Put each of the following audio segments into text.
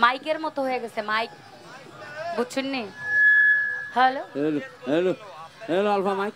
মাইকের মতো হয়ে গেছে মাইক বুঝছেন নি hello hello hello hello alpha mic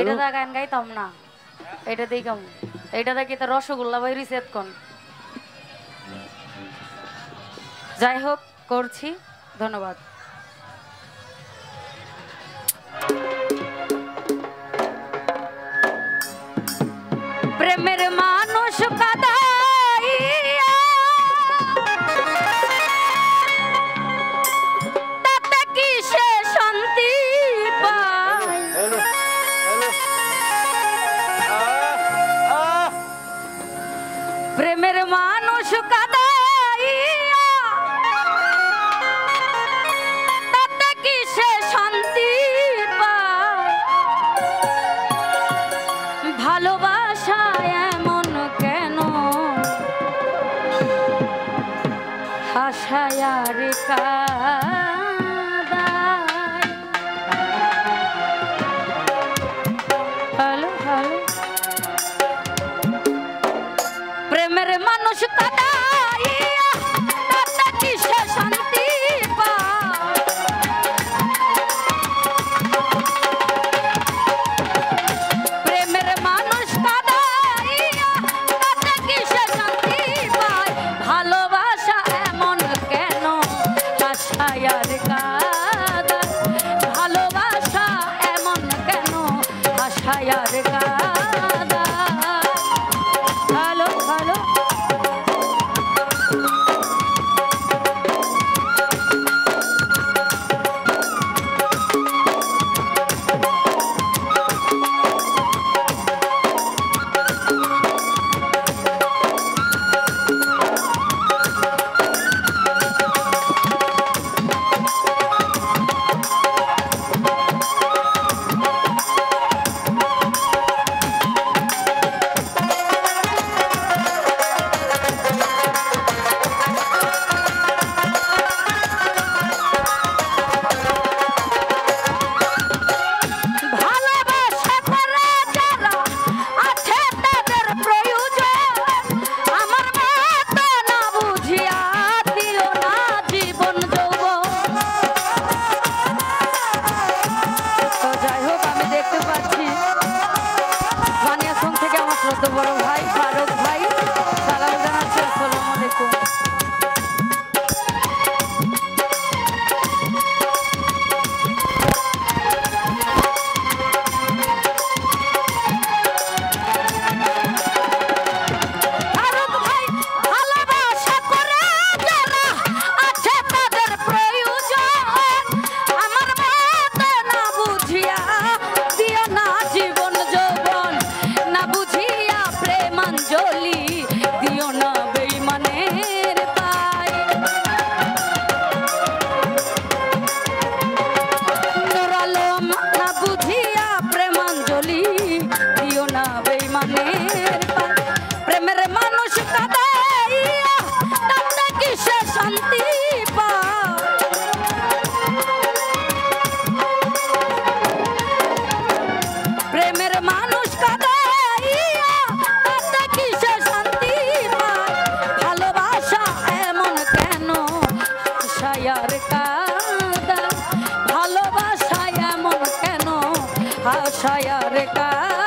এটা দা গান গাইতাম না এটা দেই কেমন এটা দেখি তো রসগোল্লা বাইরি সেট কোন যাই হোক করছি ধন্যবাদ প্রেমের মানুষ কাদাইয়া তাতে কি সে শান্তি পায় প্রেমের মানুষ কাদাইয়া তাতে কি সে শান্তি পায় ভালোবাসা এমন কেন হাসায়ার কাদায় হ্যালো হ্যালো প্রেমের মানুষ কাদাইয়া তাতে কি সে শান্তি পায় প্রেমের মানুষ কাদাইয়া তাতে কি সে শান্তি পায় ভালোবাসা এমন কেন হাসায়ার কাদায় ভালোবাসা এমন কেন হাসায়ার কাদায় হ্যালো হ্যালো বড় ভাই ফারুক ভাই সালাম জানাচ্ছি আসসালামু আলাইকুম প্রেমের মানুষ কাদাইয়া তাতে কি সে শান্তি পায় প্রেমের মানুষ কাদাইয়া তাতে কি সে শান্তি পায় ভালোবাসা এমন কেন হাসায়ার কাদায় ভালোবাসা এমন কেন হাসায়ার কাদায়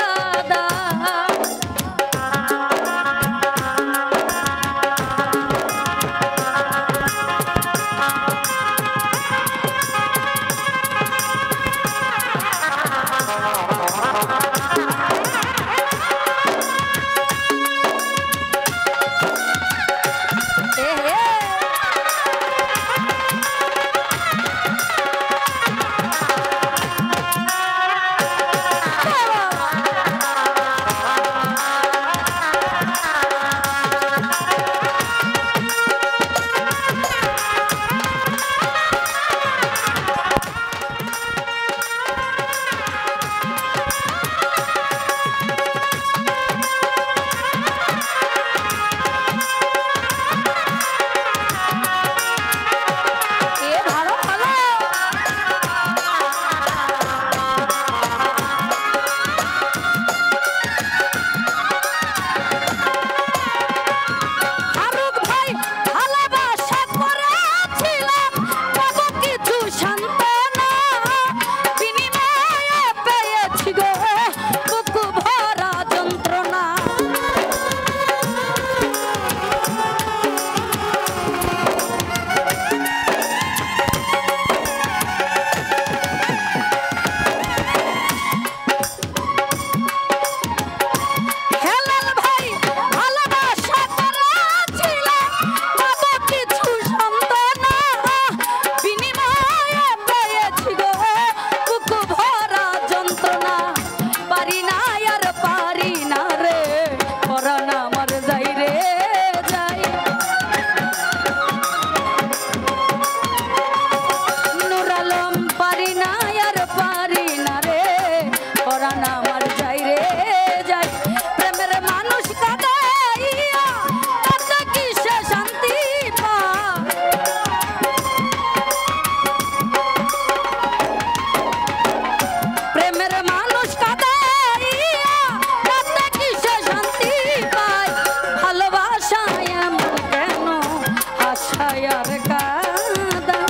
হাসায় আর কাঁদায়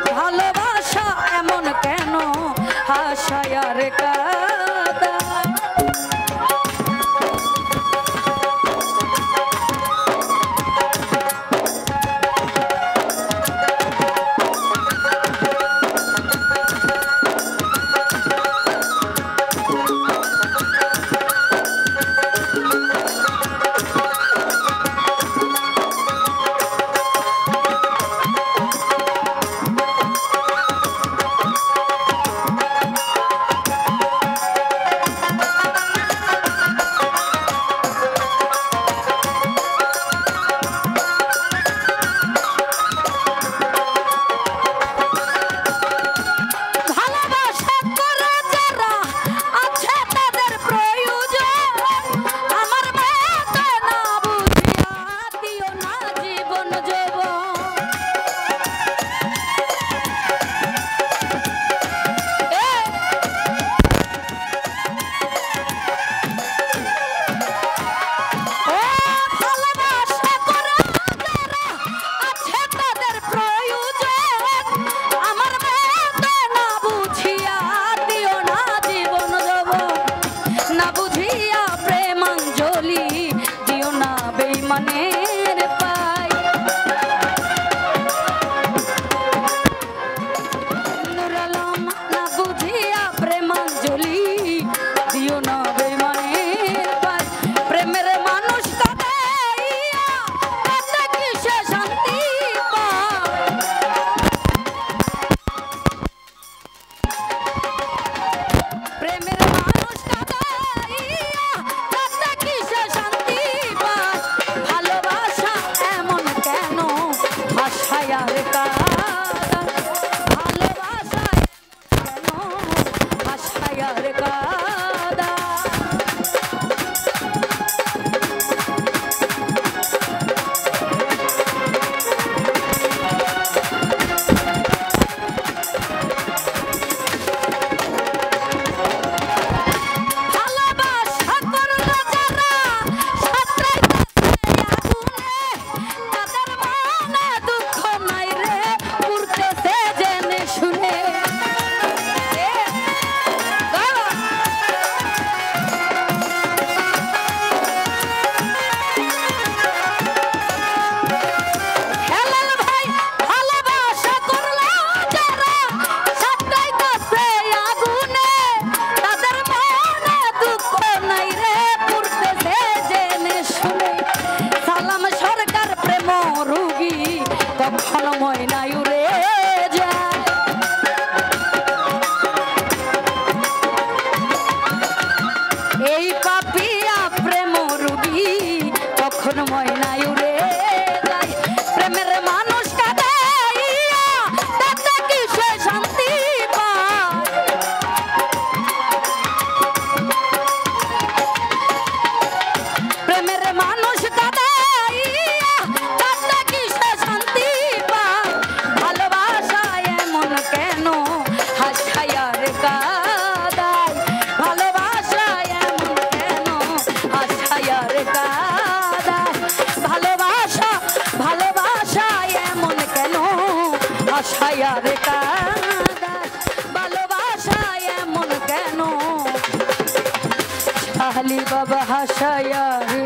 ভালোবাসা এমন কেন হাসায় আর কাঁদায় বাবা হাসায়া রে